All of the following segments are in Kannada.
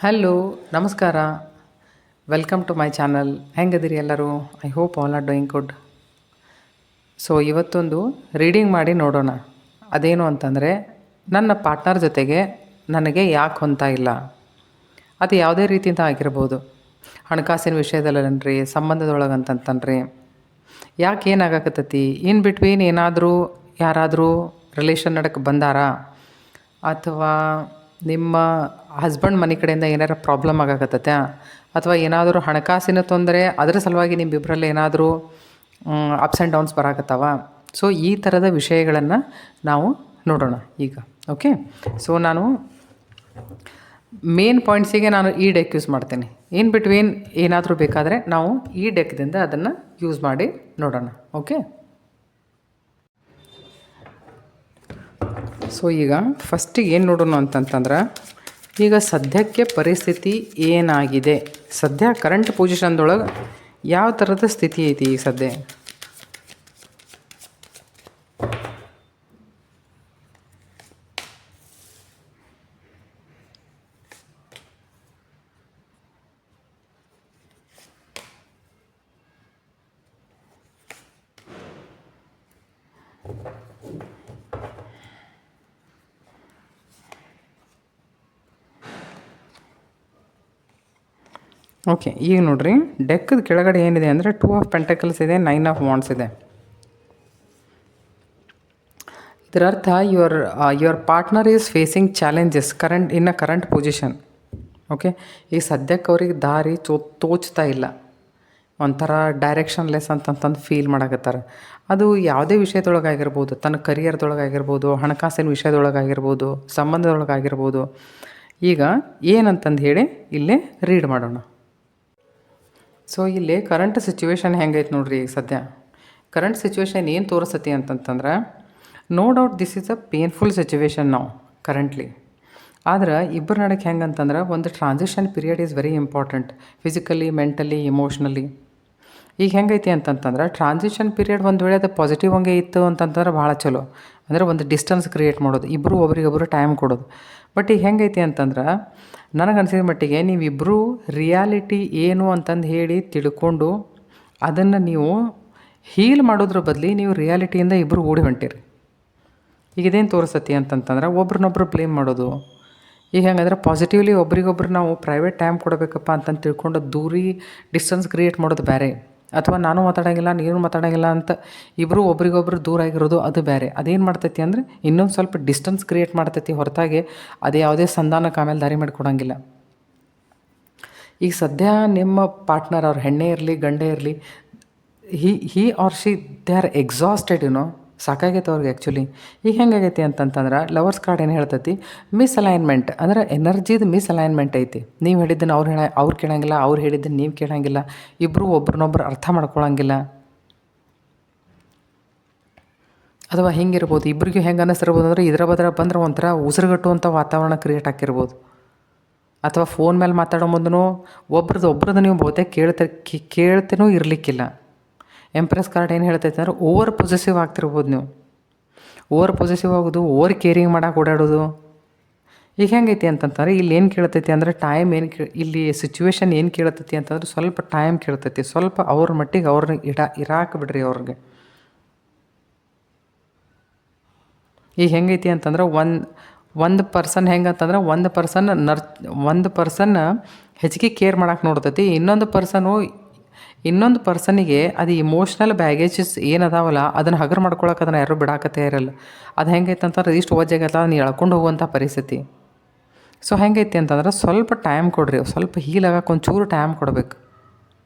ಹಲೋ, ನಮಸ್ಕಾರ. Welcome to my channel. ಹೆಂಗದಿರಿ ಎಲ್ಲರೂ? I hope all are doing good. So ಇವತ್ತೊಂದು ರೀಡಿಂಗ್ ಮಾಡಿ ನೋಡೋಣ. ಅದೇನು ಅಂತಂದರೆ, ನನ್ನ ಪಾರ್ಟ್ನರ್ ಜೊತೆಗೆ ನನಗೆ ಯಾಕೆ ಹೊಂತ ಇಲ್ಲ. ಅದು ಯಾವುದೇ ರೀತಿಯಿಂದ ಆಗಿರ್ಬೋದು. ಹಣಕಾಸಿನ ವಿಷಯದಲ್ಲನ್ರಿ, ಸಂಬಂಧದೊಳಗಂತಂತನ್ರಿ, ಯಾಕೆ ಏನಾಗಕತ್ತೈತಿ, ಇನ್ ಬಿಟ್ವೀನ್ ಏನಾದರೂ ಯಾರಾದರೂ ರಿಲೇಷನ್ ನಡಕ್ಕೆ ಬಂದಾರ, ಅಥವಾ ನಿಮ್ಮ ಹಸ್ಬೆಂಡ್ ಮನೆ ಕಡೆಯಿಂದ ಏನಾರ ಪ್ರಾಬ್ಲಮ್ ಆಗಾಕತ್ತೈತೆ, ಅಥವಾ ಏನಾದರೂ ಹಣಕಾಸಿನ ತೊಂದರೆ, ಅದರ ಸಲುವಾಗಿ ನಿಮ್ಮಿಬ್ಬರಲ್ಲಿ ಏನಾದರೂ ಅಪ್ಸ್ ಆ್ಯಂಡ್ ಡೌನ್ಸ್ ಬರಾಕತ್ತಾವ. ಸೊ ಈ ಥರದ ವಿಷಯಗಳನ್ನು ನಾವು ನೋಡೋಣ ಈಗ. ಓಕೆ, ಸೊ ನಾನು ಮೇನ್ ಪಾಯಿಂಟ್ಸಿಗೆ ನಾನು ಈ ಡೆಕ್ ಯೂಸ್ ಮಾಡ್ತೇನೆ. ಇನ್ ಬಿಟ್ವೀನ್ ಏನಾದರೂ ಬೇಕಾದರೆ ನಾವು ಈ ಡೆಕ್ದಿಂದ ಅದನ್ನು ಯೂಸ್ ಮಾಡಿ ನೋಡೋಣ. ಓಕೆ, ಸೊ ಈಗ ಫಸ್ಟಿಗೆ ಏನು ನೋಡೋಣ ಅಂತಂತಂದ್ರೆ, ಈಗ ಸದ್ಯಕ್ಕೆ ಪರಿಸ್ಥಿತಿ ಏನಾಗಿದೆ, ಸದ್ಯ ಕರೆಂಟ್ ಪೊಸಿಷನ್ದೊಳಗೆ ಯಾವ ಥರದ ಸ್ಥಿತಿ ಐತಿ ಈಗ ಸದ್ಯ. ಓಕೆ, ಈಗ ನೋಡಿರಿ, ಡೆಕ್ಕದ ಕೆಳಗಡೆ ಏನಿದೆ ಅಂದರೆ 2 ಆಫ್ ಪೆಂಟಕಲ್ಸ್ ಇದೆ, 9 ಆಫ್ ವಾಂಡ್ಸ್ ಇದೆ. ಇದರ ಅರ್ಥ your partner is facing challenges in a current position. Okay, ಈಗ ಸದ್ಯಕ್ಕೆ ಅವ್ರಿಗೆ ದಾರಿ ತೋಚ್ತಾ ಇಲ್ಲ, ಒಂಥರ ಡೈರೆಕ್ಷನ್ಲೆಸ್ ಅಂತಂತಂದು ಫೀಲ್ ಮಾಡಕತ್ತಾರೆ. ಅದು ಯಾವುದೇ ವಿಷಯದೊಳಗಾಗಿರ್ಬೋದು, ತನ್ನ ಕರಿಯರ್ದೊಳಗಾಗಿರ್ಬೋದು, ಹಣಕಾಸಿನ ವಿಷಯದೊಳಗಾಗಿರ್ಬೋದು, ಸಂಬಂಧದೊಳಗಾಗಿರ್ಬೋದು. ಈಗ ಏನಂತಂದು ಹೇಳಿ ಇಲ್ಲೇ ರೀಡ್ ಮಾಡೋಣ. ಸೊ ಇಲ್ಲಿ ಕರೆಂಟ್ ಸಿಚುವೇಶನ್ ಹೆಂಗೈತೆ ನೋಡ್ರಿ. ಈಗ ಸದ್ಯ ಕರೆಂಟ್ ಸಿಚುವೇಶನ್ ಏನು ತೋರಿಸ್ತತಿ ಅಂತಂತಂದ್ರೆ, no doubt this is a painful situation ನಾವು ಕರೆಂಟ್ಲಿ. ಆದ್ರೆ ಇಬ್ಬರ ನಡಕ್ಕೆ ಹೆಂಗಂತಂದ್ರೆ, ಒಂದು transition period is very important, physically, mentally, emotionally. ಈಗ ಹೆಂಗೈತಿ ಅಂತಂತಂದ್ರೆ, ಟ್ರಾನ್ಸಿಷನ್ ಪೀರಿಯಡ್ ಒಂದು ವೇಳೆ ಅದು ಪಾಸಿಟಿವ್ ಹಂಗೆ ಇತ್ತು ಅಂತಂತಂದ್ರೆ ಭಾಳ ಚಲೋ. ಅಂದರೆ ಒಂದು ಡಿಸ್ಟೆನ್ಸ್ ಕ್ರಿಯೇಟ್ ಮಾಡೋದು, ಇಬ್ಬರು ಒಬ್ರಿಗೊಬ್ಬರು ಟೈಮ್ ಕೊಡೋದು. ಬಟ್ ಈಗ ಹೆಂಗೈತಿ ಅಂತಂದ್ರೆ, ನನಗೆ ಅನಿಸಿದ ಮಟ್ಟಿಗೆ ನೀವಿಬ್ಬರು ರಿಯಾಲಿಟಿ ಏನು ಅಂತಂದು ಹೇಳಿ ತಿಳ್ಕೊಂಡು ಅದನ್ನು ನೀವು ಹೀಲ್ ಮಾಡೋದ್ರ ಬದಲಿ ನೀವು ರಿಯಾಲಿಟಿಯಿಂದ ಇಬ್ಬರು ಓಡಿ ಹೊಂಟಿರಿ. ಈಗ ಇದೇನು ತೋರಿಸ್ತತಿ ಅಂತಂತಂದ್ರೆ, ಒಬ್ರನ್ನೊಬ್ರು ಬ್ಲೇಮ್ ಮಾಡೋದು. ಈಗ ಹೆಂಗಂದ್ರೆ ಪಾಸಿಟಿವ್ಲಿ ಒಬ್ರಿಗೊಬ್ರು ನಾವು ಪ್ರೈವೇಟ್ ಟೈಮ್ ಕೊಡಬೇಕಪ್ಪ ಅಂತಂದು ತಿಳ್ಕೊಂಡು ದೂರಿ ಡಿಸ್ಟೆನ್ಸ್ ಕ್ರಿಯೇಟ್ ಮಾಡೋದು ಬೇರೆ, ಅಥವಾ ನಾನು ಮಾತಾಡೋಂಗಿಲ್ಲ ನೀನು ಮಾತಾಡೋಂಗಿಲ್ಲ ಅಂತ ಇಬ್ಬರು ಒಬ್ರಿಗೊಬ್ರು ದೂರ ಆಗಿರೋದು ಅದು ಬೇರೆ. ಅದೇನು ಮಾಡ್ತೈತಿ ಅಂದರೆ, ಇನ್ನೊಂದು ಸ್ವಲ್ಪ ಡಿಸ್ಟೆನ್ಸ್ ಕ್ರಿಯೇಟ್ ಮಾಡ್ತೈತಿ ಹೊರತಾಗಿ ಅದು ಯಾವುದೇ ಸಂಧಾನಕ್ಕೆ ಆಮೇಲೆ ದಾರಿ ಮಾಡಿಕೊಡೋಂಗಿಲ್ಲ. ಈಗ ಸದ್ಯ ನಿಮ್ಮ ಪಾರ್ಟ್ನರ್, ಅವ್ರ ಹೆಣ್ಣೆ ಇರಲಿ ಗಂಡೇ ಇರಲಿ, he are she they are exhausted, ಸಾಕಾಗೈತೆ ಅವ್ರಿಗೆ ಆ್ಯಕ್ಚುಲಿ. ಈಗ ಹೆಂಗಾಗೈತಿ ಅಂತಂತಂದ್ರೆ, ಲವರ್ಸ್ ಕಾರ್ಡ್ ಏನು ಹೇಳ್ತೈತಿ, ಮಿಸ್ಅಲೈನ್ಮೆಂಟ್ ಅಂದರೆ ಎನರ್ಜಿದು ಮಿಸ್ಅಲೈನ್ಮೆಂಟ್ ಐತಿ. ನೀವು ಹೇಳಿದ್ದನ್ನು ಅವ್ರು ಕೇಳೋಂಗಿಲ್ಲ, ಅವ್ರು ಹೇಳಿದ್ದನ್ನು ನೀವು ಕೇಳೋಂಗಿಲ್ಲ, ಇಬ್ಬರು ಒಬ್ರನ್ನೊಬ್ರು ಅರ್ಥ ಮಾಡ್ಕೊಳಂಗಿಲ್ಲ. ಅಥವಾ ಹಿಂಗಿರ್ಬೋದು, ಇಬ್ಬರಿಗೂ ಹೆಂಗೆ ಅನ್ನಿಸ್ತಿರ್ಬೋದು ಅಂದರೆ, ಇದರ ಬದರ ಬಂದ್ರೆ ಒಂಥರ ಉಸಿರುಗಟ್ಟುವಂಥ ವಾತಾವರಣ ಕ್ರಿಯೇಟ್ ಆಗಿರ್ಬೋದು. ಅಥವಾ ಫೋನ್ ಮೇಲೆ ಮಾತಾಡೋ ಮುಂದೂ ಒಬ್ರದ್ದು ನೀವು ಬಹುತೇಕ ಕೇಳ್ತೇನೂ ಇರಲಿಕ್ಕಿಲ್ಲ. ಎಂಪ್ರೆಸ್ ಕಾರ್ಡ್ ಏನು ಹೇಳ್ತೈತೆ ಅಂದರೆ, ಓವರ್ ಪೊಸೆಸಿವ್ ಆಗ್ತಿರ್ಬೋದು ನೀವು. ಓವರ್ ಪೊಸೆಸಿವ್ ಆಗೋದು, ಓವರ್ ಕೇರಿಂಗ್ ಮಾಡೋಕೆ ಓಡಾಡೋದು. ಈಗ ಹೆಂಗೈತಿ ಅಂತಂತಾರೆ, ಇಲ್ಲಿ ಏನು ಕೇಳ್ತೈತಿ ಅಂದರೆ, ಟೈಮ್ ಏನು ಇಲ್ಲಿ ಸಿಚುವೇಶನ್ ಏನು ಕೇಳ್ತೈತಿ ಅಂತಂದ್ರೆ, ಸ್ವಲ್ಪ ಟೈಮ್ ಕೇಳ್ತೈತಿ. ಸ್ವಲ್ಪ ಅವ್ರ ಮಟ್ಟಿಗೆ ಅವ್ರನ್ನ ಇರಾಕೆ ಬಿಡ್ರಿ ಅವ್ರಿಗೆ. ಈಗ ಹೆಂಗೈತಿ ಅಂತಂದ್ರೆ, ಒಂದು ಪರ್ಸನ್ ಹೆಂಗಂತಂದ್ರೆ, ಒಂದು ಪರ್ಸನ್ ಹೆಚ್ಚಿಗೆ ಕೇರ್ ಮಾಡೋಕೆ ನೋಡ್ತೈತಿ. ಇನ್ನೊಂದು ಪರ್ಸನಿಗೆ ಅದು ಇಮೋಷ್ನಲ್ ಬ್ಯಾಗೇಜಸ್ ಏನದಾವಲ್ಲ, ಅದನ್ನು ಹಗರ್ ಮಾಡ್ಕೊಳಕ್ಕೆ ಅದನ್ನು ಯಾರೂ ಬಿಡಾಕತ್ತೇ ಇರಲ್ಲ. ಅದು ಹೆಂಗೈತೆ ಅಂತಂದ್ರೆ, ಇಷ್ಟು ಓಜಾಗಲ್ಲ ಅದನ್ನು ಎಳ್ಕೊಂಡು ಹೋಗುವಂಥ ಪರಿಸ್ಥಿತಿ. ಸೊ ಹೆಂಗೈತಿ ಅಂತಂದ್ರೆ, ಸ್ವಲ್ಪ ಟೈಮ್ ಕೊಡ್ರಿ, ಸ್ವಲ್ಪ ಹೀಲ್ ಆಗಕ್ಕೆ ಒಂಚೂರು ಟೈಮ್ ಕೊಡಬೇಕು.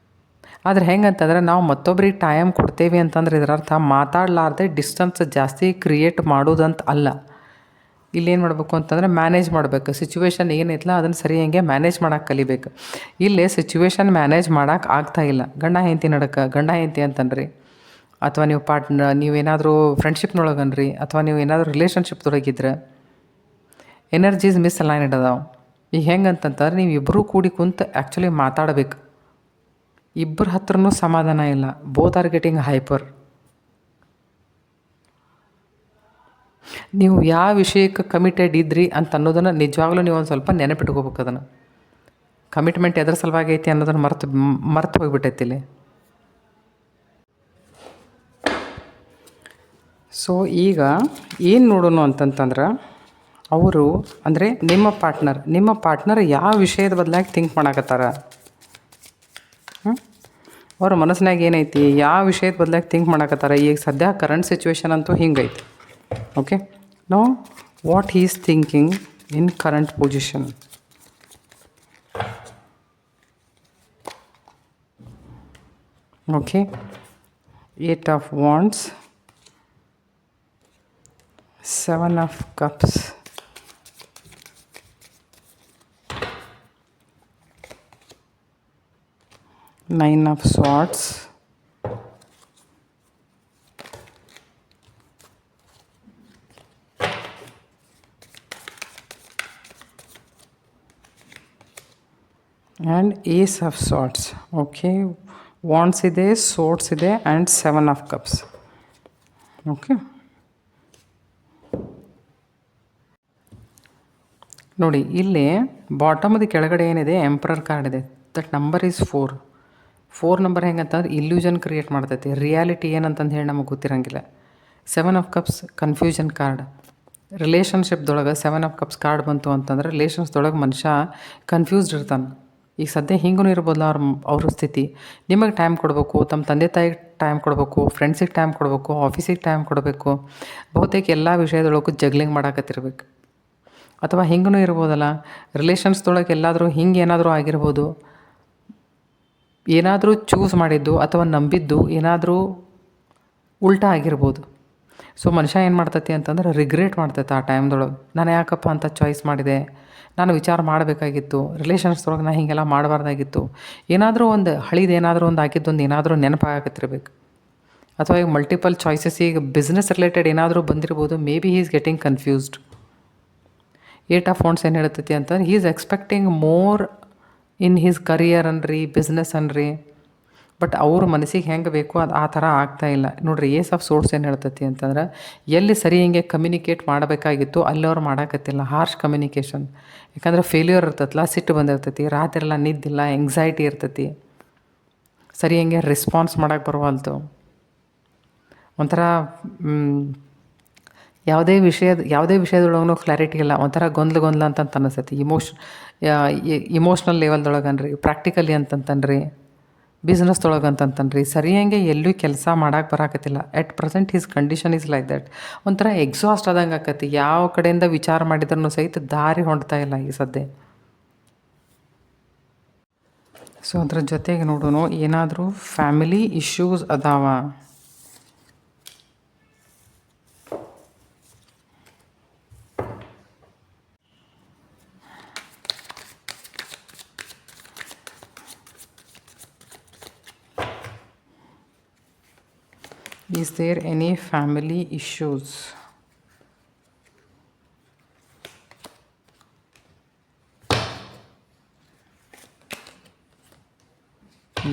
ಆದರೆ ಹೆಂಗಂತಂದ್ರೆ, ನಾವು ಮತ್ತೊಬ್ರಿಗೆ ಟೈಮ್ ಕೊಡ್ತೇವೆ ಅಂತಂದ್ರೆ ಇದರ ಅರ್ಥ ಮಾತಾಡಲಾರ್ದೆ ಡಿಸ್ಟೆನ್ಸ್ ಜಾಸ್ತಿ ಕ್ರಿಯೇಟ್ ಮಾಡೋದಂತ ಅಲ್ಲ. ಇಲ್ಲೇನು ಮಾಡಬೇಕು ಅಂತಂದರೆ, ಮ್ಯಾನೇಜ್ ಮಾಡಬೇಕು. ಸಿಚುವೇಶನ್ ಏನೈತಲ್ಲ ಅದನ್ನು ಸರಿ ಹಂಗೆ ಮ್ಯಾನೇಜ್ ಮಾಡೋಕೆ ಕಲಿಬೇಕು. ಇಲ್ಲೇ ಸಿಚುವೇಶನ್ ಮ್ಯಾನೇಜ್ ಮಾಡೋಕೆ ಆಗ್ತಾಯಿಲ್ಲ. ಗಂಡ ಹೆಂಡತಿ ಅಂತನ್ರಿ, ಅಥವಾ ನೀವೇನಾದರೂ ಫ್ರೆಂಡ್ಶಿಪ್ನೊಳಗನ್ರಿ, ಅಥವಾ ನೀವು ಏನಾದರೂ ರಿಲೇಷನ್ಶಿಪ್ದೊಳಗಿದ್ರೆ ಎನರ್ಜೀಸ್ ಮಿಸ್ಅಲೈನ್ಡ್ ಅದಾವೆ. ಈಗ ಹೆಂಗಂತಂದ್ರೆ, ನೀವು ಇಬ್ಬರೂ ಕೂಡಿ ಕುಂತು ಆ್ಯಕ್ಚುಲಿ ಮಾತಾಡಬೇಕು. ಇಬ್ಬರ ಹತ್ರನೂ ಸಮಾಧಾನ ಇಲ್ಲ, ಬೋತ್ ಆರ್ ಗೆಟಿಂಗ್ ಹೈಪರ್. ನೀವು ಯಾವ ವಿಷಯಕ್ಕೆ ಕಮಿಟೆಡ್ ಇದ್ರಿ ಅಂತ ಅನ್ನೋದನ್ನು ನಿಜವಾಗ್ಲೂ ನೀವು ಒಂದು ಸ್ವಲ್ಪ ನೆನಪಿಟ್ಕೋಬೇಕು. ಅದನ್ನು ಕಮಿಟ್ಮೆಂಟ್ ಎದ್ರ ಸಲುವಾಗಿ ಐತಿ ಅನ್ನೋದನ್ನು ಮರ್ತು ಹೋಗ್ಬಿಟ್ಟೈತಿ ಇಲ್ಲಿ. ಸೊ ಈಗ ಏನು ನೋಡೋಣ ಅಂತಂತಂದ್ರೆ, ಅವರು ಅಂದರೆ ನಿಮ್ಮ ಪಾರ್ಟ್ನರ್ ಯಾವ ವಿಷಯದ ಬದಲಾಗಿ ಥಿಂಕ್ ಮಾಡಕತ್ತಾರ, ಅವ್ರ ಮನಸ್ಸಿನಾಗ ಏನೈತಿ, ಯಾವ ವಿಷಯದ ಬದಲಾಗಿ ಥಿಂಕ್ ಮಾಡಕತ್ತಾರ. ಈಗ ಸದ್ಯ ಕರೆಂಟ್ ಸಿಚುವೇಶನ್ ಅಂತೂ ಹಿಂಗೈತಿ. Okay, no what he is thinking in current position. Okay, 8 of Wands, 7 of Cups, Nine of Swords, and Ace of Swords. Okay, Wands ಇದೆ, Swords ಇದೆ, and 7 of Cups. ಓಕೆ, ನೋಡಿ ಇಲ್ಲಿ ಬಾಟಮದ ಕೆಳಗಡೆ ಏನಿದೆ, ಎಂಪ್ರರ್ ಕಾರ್ಡ್ ಇದೆ. ದಟ್ ನಂಬರ್ ಈಸ್ 4 ನಂಬರ್ ಹೆಂಗಂತಂದ್ರೆ ಇಲ್ಯೂಷನ್ ಕ್ರಿಯೇಟ್ ಮಾಡ್ತೈತಿ. ರಿಯಾಲಿಟಿ ಏನಂತಂದು ಹೇಳಿ ನಮಗೆ ಗೊತ್ತಿರಂಗಿಲ್ಲ. 7 of Cups ಕನ್ಫ್ಯೂಷನ್ ಕಾರ್ಡ್. ರಿಲೇಷನ್ಶಿಪ್ದೊಳಗೆ 7 of Cups ಕಾರ್ಡ್ ಬಂತು ಅಂತಂದ್ರೆ ರಿಲೇಷನ್ಸ್ದೊಳಗೆ ಮನುಷ್ಯ ಕನ್ಫ್ಯೂಸ್ಡ್ ಇರ್ತಾನೆ. ಈಗ ಸದ್ಯ ಹಿಂಗೂ ಇರ್ಬೋದಲ್ಲ ಅವ್ರ ಸ್ಥಿತಿ. ನಿಮಗೆ ಟೈಮ್ ಕೊಡಬೇಕು, ತಮ್ಮ ತಂದೆ ತಾಯಿಗೆ ಟೈಮ್ ಕೊಡಬೇಕು, ಫ್ರೆಂಡ್ಸಿಗೆ ಟೈಮ್ ಕೊಡಬೇಕು, ಆಫೀಸಿಗೆ ಟೈಮ್ ಕೊಡಬೇಕು. ಬಹುತೇಕ ಎಲ್ಲ ವಿಷಯದೊಳಗೂ ಜಗ್ಲಿಂಗ್ ಮಾಡಕತ್ತಿರ್ಬೇಕು. ಅಥವಾ ಹಿಂಗೂ ಇರ್ಬೋದಲ್ಲ, ರಿಲೇಷನ್ಸ್ದೊಳಗೆ ಎಲ್ಲಾದರೂ ಹಿಂಗೆ ಏನಾದರೂ ಆಗಿರ್ಬೋದು. ಏನಾದರೂ ಚೂಸ್ ಮಾಡಿದ್ದು ಅಥವಾ ನಂಬಿದ್ದು ಏನಾದರೂ ಉಲ್ಟಾ ಆಗಿರ್ಬೋದು. ಸೊ ಮನುಷ್ಯ ಏನು ಮಾಡ್ತೈತಿ ಅಂತಂದ್ರೆ ರಿಗ್ರೆಟ್ ಮಾಡ್ತೈತೆ ಆ ಟೈಮ್ದೊಳಗೆ. ನಾನು ಯಾಕಪ್ಪ ಅಂತ ಚಾಯ್ಸ್ ಮಾಡಿದೆ, ನಾನು ವಿಚಾರ ಮಾಡಬೇಕಾಗಿತ್ತು, ರಿಲೇಷನ್ಸ್ದೊಳಗೆ ನಾನು ಹೀಗೆಲ್ಲ ಮಾಡಬಾರ್ದಾಗಿತ್ತು. ಏನಾದರೂ ಒಂದು ಹಳಿದು ಏನಾದರೂ ಒಂದು ಆಗಿದ್ದೊಂದು ಏನಾದರೂ ನೆನಪಾಗತ್ತಿರ್ಬೇಕು. ಅಥವಾ ಈಗ ಮಲ್ಟಿಪಲ್ ಚಾಯ್ಸಸ್, ಈಗ ಬಿಸ್ನೆಸ್ ರಿಲೇಟೆಡ್ ಏನಾದರೂ ಬಂದಿರ್ಬೋದು. May be he is getting confused. 8 of Wands ಏನು ಹೇಳ್ತೈತಿ ಅಂತಂದ್ರೆ he is expecting more in his career ಅನ್ರಿ, ಬಿಸ್ನೆಸ್ ಅನ್ರಿ. ಬಟ್ ಅವ್ರ ಮನಸ್ಸಿಗೆ ಹೆಂಗೆ ಬೇಕು ಅದು ಆ ಥರ ಆಗ್ತಾಯಿಲ್ಲ. ನೋಡಿರಿ, Ace of Swords ಏನು ಹೇಳ್ತೈತಿ ಅಂತಂದ್ರೆ ಎಲ್ಲಿ ಸರಿ ಹಿಂಗೆ ಕಮ್ಯುನಿಕೇಟ್ ಮಾಡಬೇಕಾಗಿತ್ತು ಅಲ್ಲಿ ಅವ್ರು ಮಾಡೋಕತ್ತಿಲ್ಲ. Harsh communication. ಯಾಕಂದ್ರೆ ಫೇಲ್ಯೂರ್ ಇರ್ತೈತಲ್ಲ, ಸಿಟ್ಟು ಬಂದಿರ್ತೈತಿ, ರಾತ್ರಿಯೆಲ್ಲ ನಿದ್ದಿಲ್ಲ, ಎಂಗ್ಸೈಟಿ ಇರ್ತೈತಿ, ಸರಿ ಹಿಂಗೆ ರೆಸ್ಪಾನ್ಸ್ ಮಾಡೋಕ್ಕೆ ಬರುವಲ್ತು. ಒಂಥರ ಯಾವುದೇ ವಿಷಯದೊಳಗೂ ಕ್ಲಾರಿಟಿ ಇಲ್ಲ. ಒಂಥರ ಗೊಂದಲ ಅಂತ ಅನಿಸ್ತೈತಿ. ಇಮೋಷ್ನಲ್ ಲೆವೆಲ್ದೊಳಗನ್ರಿ, ಪ್ರಾಕ್ಟಿಕಲಿ ಅಂತಂತನ್ರಿ, ಬಿಸ್ನೆಸ್ದೊಳಗೆ ಅಂತಂತನ್ರಿ, ಸರಿಯಂಗೆ ಎಲ್ಲೂ ಕೆಲಸ ಮಾಡೋಕೆ ಬರಾಕತ್ತಿಲ್ಲ. At present his condition is like that. ಒಂಥರ ಎಕ್ಸಾಸ್ಟ್ ಆದಂಗೆ ಆಕತಿ. ಯಾವ ಕಡೆಯಿಂದ ವಿಚಾರ ಮಾಡಿದ್ರೂ ಸಹಿತ ದಾರಿ ಹೊಂಡ್ತಾ ಇಲ್ಲ ಈ ಸದ್ಯ. ಸೊ ಅದ್ರ ಜೊತೆಗೆ ನೋಡೋಣ, ಏನಾದರೂ ಫ್ಯಾಮಿಲಿ ಇಶ್ಯೂಸ್ ಅದಾವ. Is there any family issues?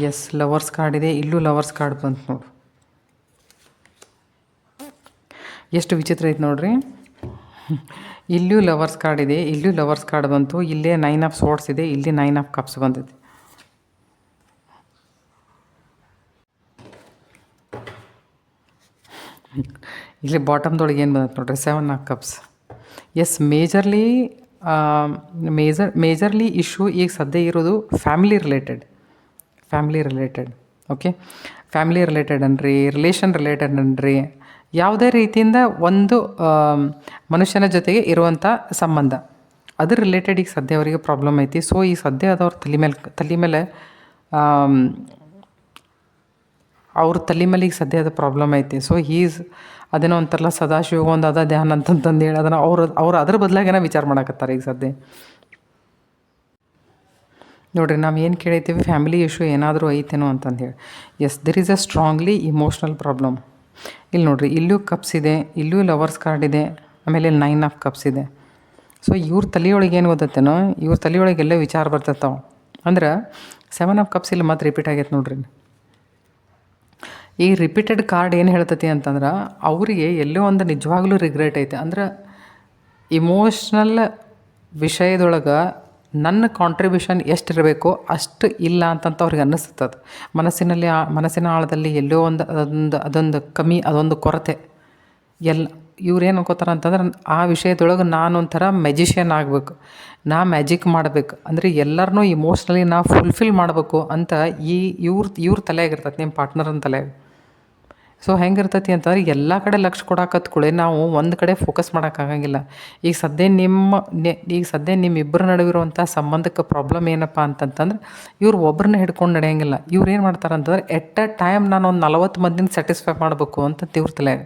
Yes, lovers card ಇದೆ. ಇಲ್ಲೂ ಲವರ್ಸ್ ಕಾರ್ಡ್ ಬಂತು ನೋಡು. ಎಷ್ಟು ವಿಚಿತ್ರ ಐತೆ ನೋಡ್ರಿ. ಇಲ್ಲೂ ಲವರ್ಸ್ ಕಾರ್ಡ್ ಇದೆ, ಇಲ್ಲೂ ಲವರ್ಸ್ ಕಾರ್ಡ್ ಬಂತು. ಇಲ್ಲೇ 9 of Swords ಇದೆ, ಇಲ್ಲಿ 9 of Cups ಬಂದಿದೆ. ಇಲ್ಲಿ ಬಾಟಮ್ದೊಳಗೆ ಏನು ಬಂದೈತೆ ನೋಡ್ರಿ, 7 of Cups. Yes, majorly issue ಈಗ ಸದ್ಯ ಇರೋದು family related. Okay, family related ಅನ್ರಿ, ರಿಲೇಷನ್ ರಿಲೇಟೆಡ್ ಅನ್ರಿ, ಯಾವುದೇ ರೀತಿಯಿಂದ ಒಂದು ಮನುಷ್ಯನ ಜೊತೆಗೆ ಇರುವಂಥ ಸಂಬಂಧ ಅದ್ರ ರಿಲೇಟೆಡ್ ಈಗ ಸದ್ಯ ಅವರಿಗೆ ಪ್ರಾಬ್ಲಮ್ ಐತಿ. ಸೊ ಈ ಸದ್ಯ ಅದವ್ರ ತಲೆ ಮೇಲೆ ಅವ್ರ ತಲೆ ಮೇಲೆ ಈಗ ಸದ್ಯ ಅದು ಪ್ರಾಬ್ಲಮ್ ಐತಿ. ಸೊ ಅದೇನೋ ಒಂಥರಲ್ಲ ಸದಾಶಿವ ಒಂದು ಅದ ಧ್ಯಾನ ಅಂತಂದು ಹೇಳಿ ಅದನ್ನು ಅವ್ರು ಅದ್ರ ಬದಲಾಗೇನೋ ವಿಚಾರ ಮಾಡಕತ್ತಾರೆ ಈಗ ಸದ್ಯ. ನೋಡಿರಿ, ನಾವು ಏನು ಕೇಳಿದ್ದೀವಿ, ಫ್ಯಾಮಿಲಿ ಇಶ್ಯೂ ಏನಾದರೂ ಐತೇನೋ ಅಂತಂದು ಹೇಳಿ. Yes, there is a strongly emotional problem. ಇಲ್ಲಿ ನೋಡಿರಿ, ಇಲ್ಲೂ ಕಪ್ಸ್ ಇದೆ, ಇಲ್ಲೂ ಲವರ್ಸ್ ಕಾರ್ಡ್ ಇದೆ, ಆಮೇಲೆ ಇಲ್ಲಿ 9 of Cups ಇದೆ. ಸೊ ಇವ್ರ ತಲೆಯೊಳಗೆ ಏನು ಓದತ್ತೇನೋ, ಇವ್ರ ತಲೆಯೊಳಗೆ ಎಲ್ಲ ವಿಚಾರ ಬರ್ತೈತಾವೆ. ಅಂದ್ರೆ 7 of Cups ಇಲ್ಲಿ ಮತ್ತೆ ರಿಪೀಟ್ ಆಗೈತೆ ನೋಡ್ರಿ. ಈ ರಿಪೀಟೆಡ್ ಕಾರ್ಡ್ ಏನು ಹೇಳ್ತೈತಿ ಅಂತಂದ್ರೆ ಅವರಿಗೆ ಎಲ್ಲೋ ಒಂದು ನಿಜವಾಗ್ಲೂ ರಿಗ್ರೆಟ್ ಐತೆ. ಅಂದ್ರೆ ಇಮೋಷ್ನಲ್ ವಿಷಯದೊಳಗೆ ನನ್ನ ಕಾಂಟ್ರಿಬ್ಯೂಷನ್ ಎಷ್ಟಿರಬೇಕೋ ಅಷ್ಟು ಇಲ್ಲ ಅಂತಂತ ಅವ್ರಿಗೆ ಅನ್ನಿಸ್ತದೆ. ಮನಸ್ಸಿನ ಆಳದಲ್ಲಿ ಎಲ್ಲೋ ಅದೊಂದು ಕಮ್ಮಿ, ಅದೊಂದು ಕೊರತೆ. ಇವ್ರೇನು ಅನ್ಕೋತಾರೆ ಅಂತಂದ್ರೆ, ಆ ವಿಷಯದೊಳಗೆ ನಾನೊಂಥರ ಮ್ಯಾಜಿಷಿಯನ್ ಆಗಬೇಕು, ನಾ ಮ್ಯಾಜಿಕ್ ಮಾಡಬೇಕು, ಅಂದರೆ ಎಲ್ಲರನ್ನೂ ಇಮೋಷ್ನಲಿ ನಾ ಫುಲ್ಫಿಲ್ ಮಾಡಬೇಕು ಅಂತ ಇವ್ರ ತಲೆಯಾಗಿರ್ತೈತೆ, ನಿಮ್ಮ ಪಾರ್ಟ್ನರನ್ನ ತಲೆಯಾಗ. ಸೊ ಹೆಂಗಿರ್ತೈತಿ ಅಂತಂದ್ರೆ, ಎಲ್ಲ ಕಡೆ ಲಕ್ಷ್ಯ ಕೊಡಾಕತ್ಕೊಳ್ಳಿ ನಾವು ಒಂದು ಕಡೆ ಫೋಕಸ್ ಮಾಡೋಕ್ಕಾಗಂಗಿಲ್ಲ. ಈಗ ಸದ್ಯ ನಿಮ್ಮಿಬ್ಬರ ನಡುವಿರುವಂಥ ಸಂಬಂಧಕ್ಕೆ ಪ್ರಾಬ್ಲಮ್ ಏನಪ್ಪ ಅಂತಂತಂದ್ರೆ, ಇವ್ರು ಒಬ್ಬರನ್ನ ಹಿಡ್ಕೊಂಡು ನಡೆಯಂಗಿಲ್ಲ. ಇವ್ರು ಏನು ಮಾಡ್ತಾರೆ ಅಂತಂದ್ರೆ, ಎಟ್ ಅ ಟೈಮ್ ನಾನು ಒಂದು 40 ಮಂದಿನ ಸ್ಯಾಟಿಸ್ಫೈ ಮಾಡಬೇಕು ಅಂತ ಇವ್ರ ತಲೆಯಾಗ.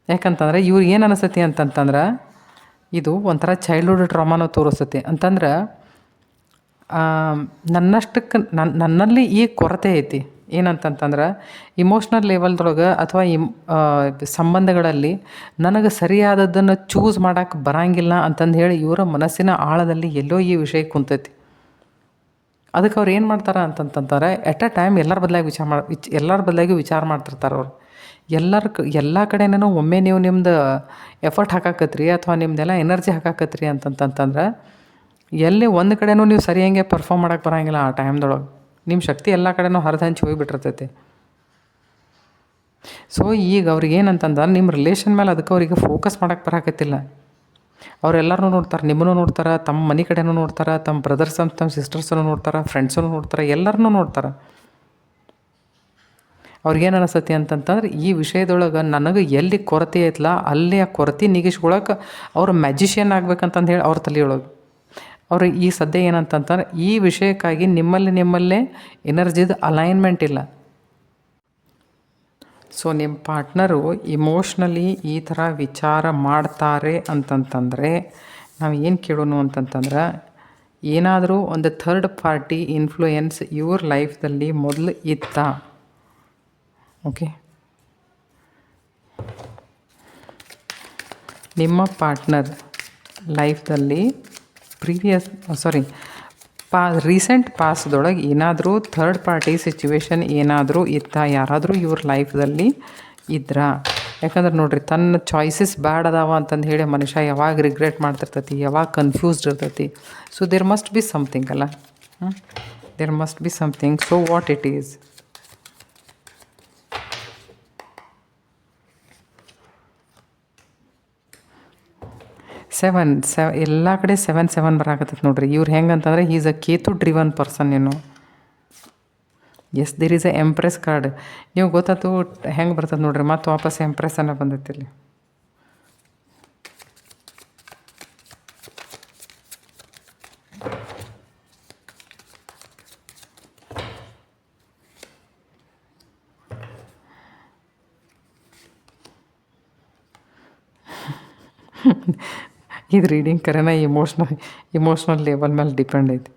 ಯಾಕಂತಂದ್ರೆ ಇವ್ರಿಗೆ ಏನು ಅನಿಸ್ತತಿ ಅಂತಂತಂದ್ರೆ, ಇದು ಒಂಥರ ಚೈಲ್ಡ್ಹುಡ್ ಟ್ರಾಮಾನೂ ತೋರಿಸ್ತತಿ. ಅಂತಂದ್ರೆ ನನ್ನಷ್ಟಕ್ಕೆ ನನ್ನಲ್ಲಿ ಈ ಕೊರತೆ ಐತಿ. ಏನಂತಂತಂದ್ರೆ, ಇಮೋಷ್ನಲ್ ಲೆವೆಲ್ದೊಳಗೆ ಅಥವಾ ಸಂಬಂಧಗಳಲ್ಲಿ ನನಗೆ ಸರಿಯಾದದ್ದನ್ನು ಚೂಸ್ ಮಾಡೋಕ್ಕೆ ಬರೋಂಗಿಲ್ಲ ಅಂತಂದು ಹೇಳಿ ಇವರ ಮನಸ್ಸಿನ ಆಳದಲ್ಲಿ ಎಲ್ಲೋ ಈ ವಿಷಯ ಕುಂತೈತಿ. ಅದಕ್ಕೆ ಅವ್ರು ಏನು ಮಾಡ್ತಾರೆ ಅಂತಂತಾರೆ, ಎಟ್ ಅ ಟೈಮ್ ಎಲ್ಲರ ಬದಲಾಗಿ ವಿಚಾರ ಮಾಡ್ತಿರ್ತಾರೆ ಅವ್ರು. ಎಲ್ಲ ಕಡೆನೂ ಒಮ್ಮೆ ನೀವು ನಿಮ್ದು ಎಫರ್ಟ್ ಹಾಕಾಕತ್ರಿ ಅಥವಾ ನಿಮ್ದೆಲ್ಲ ಎನರ್ಜಿ ಹಾಕಾಕತ್ರಿ ಅಂತಂತಂದ್ರೆ, ಎಲ್ಲಿ ಒಂದು ಕಡೆನೂ ನೀವು ಸರಿಯಂಗೆ ಪರ್ಫಾರ್ಮ್ ಮಾಡೋಕ್ಕೆ ಬರೋಂಗಿಲ್ಲ. ಆ ಟೈಮ್ದೊಳಗೆ ನಿಮ್ಮ ಶಕ್ತಿ ಎಲ್ಲ ಕಡೆನೂ ಹರಿದು ಹೋಗಿಬಿಟ್ಟಿರ್ತೈತಿ. ಸೊ ಈಗ ಅವ್ರಿಗೆ ಏನಂತಂದ್ರೆ, ನಿಮ್ಮ ರಿಲೇಷನ್ ಮೇಲೆ ಅದಕ್ಕೆ ಅವರಿಗೆ ಫೋಕಸ್ ಮಾಡೋಕ್ಕೆ ಬರಾಕತ್ತಿಲ್ಲ. ಅವರೆಲ್ಲರೂ ನೋಡ್ತಾರೆ, ನಿಮ್ಮನ್ನು ನೋಡ್ತಾರೆ, ತಮ್ಮ ಮನೆ ಕಡೆನೂ ನೋಡ್ತಾರೆ, ತಮ್ಮ ಬ್ರದರ್ಸ್ ಅಂತ ತಮ್ಮ ಸಿಸ್ಟರ್ಸನ್ನು ನೋಡ್ತಾರೆ, ಫ್ರೆಂಡ್ಸನ್ನು ನೋಡ್ತಾರೆ, ಎಲ್ಲರನ್ನೂ ನೋಡ್ತಾರೆ. ಅವ್ರಿಗೇನು ಅನಿಸ್ತತಿ ಅಂತಂತಂದ್ರೆ, ಈ ವಿಷಯದೊಳಗೆ ನನಗೆ ಎಲ್ಲಿ ಕೊರತೆ ಐತಲ್ಲ ಅಲ್ಲಿ ಆ ಕೊರತೆ ನೀಗಿಸ್ಕೊಳಕ್ಕೆ ಅವ್ರು ಮ್ಯಾಜಿಷಿಯನ್ ಆಗ್ಬೇಕಂತಂದು ಹೇಳಿ ಅವ್ರ ತಲೆಯೊಳಗೆ. ಅವರು ಈ ಸದ್ಯ ಏನಂತಂತಾರೆ, ಈ ವಿಷಯಕ್ಕಾಗಿ ನಿಮ್ಮಲ್ಲೇ ಎನರ್ಜಿದು ಅಲೈನ್ಮೆಂಟ್ ಇಲ್ಲ. ಸೊ ನಿಮ್ಮ ಪಾರ್ಟ್ನರು ಇಮೋಷ್ನಲಿ ಈ ಥರ ವಿಚಾರ ಮಾಡ್ತಾರೆ ಅಂತಂತಂದರೆ, ನಾವು ಏನು ಕೇಳೋಣ ಅಂತಂತಂದ್ರೆ, ಏನಾದರೂ ಒಂದು ಥರ್ಡ್ ಪಾರ್ಟಿ ಇನ್ಫ್ಲೂಯೆನ್ಸ್ ಇವ್ರ ಲೈಫ್ದಲ್ಲಿ ಮೊದಲು ಇತ್ತಾ? ಓಕೆ, ನಿಮ್ಮ ಪಾರ್ಟ್ನರ್ ಲೈಫ್ದಲ್ಲಿ ರೀಸೆಂಟ್ ಪಾಸ್ದೊಳಗೆ ಏನಾದರೂ ಥರ್ಡ್ ಪಾರ್ಟಿ ಸಿಚುವೇಶನ್ ಏನಾದರೂ ಇತ್ತಾ? ಯಾರಾದರೂ ಇವ್ರ ಲೈಫ್ದಲ್ಲಿ ಇದ್ರಾ? ಯಾಕಂದ್ರೆ ನೋಡಿರಿ, ತನ್ನ ಚಾಯ್ಸಸ್ ಬ್ಯಾಡ್ ಅದಾವ ಅಂತಂದು ಹೇಳಿ ಮನುಷ್ಯ ಯಾವಾಗ ರಿಗ್ರೆಟ್ ಮಾಡ್ತಿರ್ತೈತಿ, ಯಾವಾಗ ಕನ್ಫ್ಯೂಸ್ಡ್ ಇರ್ತೈತಿ. So there must be something ಅಲ್ಲ, there must be something. So what it is? ಎಲ್ಲ ಕಡೆ 7 ಬರಾಕತ್ತೈತೆ ನೋಡ್ರಿ. ಇವ್ರು ಹೆಂಗೆ ಅಂತಂದರೆ, is a Ketu driven person. Yes, there is a empress card. ನೀವು ಗೊತ್ತಾಯ್ತು ಹೆಂಗೆ ಬರ್ತದೆ ನೋಡ್ರಿ, ಮತ್ತು ವಾಪಸ್ ಎಂಪ್ರೆಸ್ ಅನ್ನೋ ಬಂದೈತಿ ಇಲ್ಲಿ. ಇದು ರೀಡಿಂಗ್ ಕರೆನ ಇಮೋಷ್ನಲ್ ಲೆವೆಲ್ ಮೇಲೆ ಡಿಪೆಂಡ್ ಐತಿ.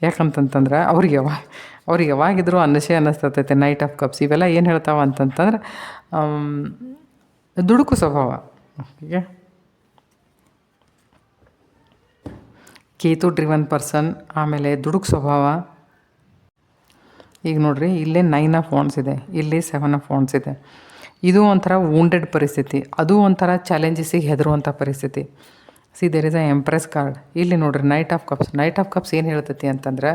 ಯಾಕಂತಂತಂದ್ರೆ ಅವ್ರಿಗೆ ಯಾವಾಗಿದ್ರೂ ಅನ್ನಿಸ್ತೈತೆ. ನೈಟ್ ಆಫ್ ಕಪ್ಸ್ ಇವೆಲ್ಲ ಏನು ಹೇಳ್ತಾವ ಅಂತಂತಂದ್ರೆ, ದುಡುಕು ಸ್ವಭಾವ. ಓಕೆ, ಕೇತು ಡ್ರಿವನ್ ಪರ್ಸನ್, ಆಮೇಲೆ ದುಡುಕು ಸ್ವಭಾವ. ಈಗ ನೋಡಿರಿ, ಇಲ್ಲೇ 9 ಆಫ್ ವಾಂಡ್ಸ್ ಇದೆ, ಇಲ್ಲಿ 7 ಆಫ್ ವಾಂಡ್ಸ್ ಇದೆ. ಇದು ಒಂಥರ ವೂಂಡೆಡ್ ಪರಿಸ್ಥಿತಿ, ಅದು ಒಂಥರ ಚಾಲೆಂಜಸ್ಸಿಗೆ ಹೆದರುವಂಥ ಪರಿಸ್ಥಿತಿ. There is a empress card. ಇಲ್ಲಿ ನೋಡಿರಿ, ನೈಟ್ ಆಫ್ ಕಪ್ಸ್ ಏನು ಹೇಳ್ತೈತಿ ಅಂತಂದ್ರೆ,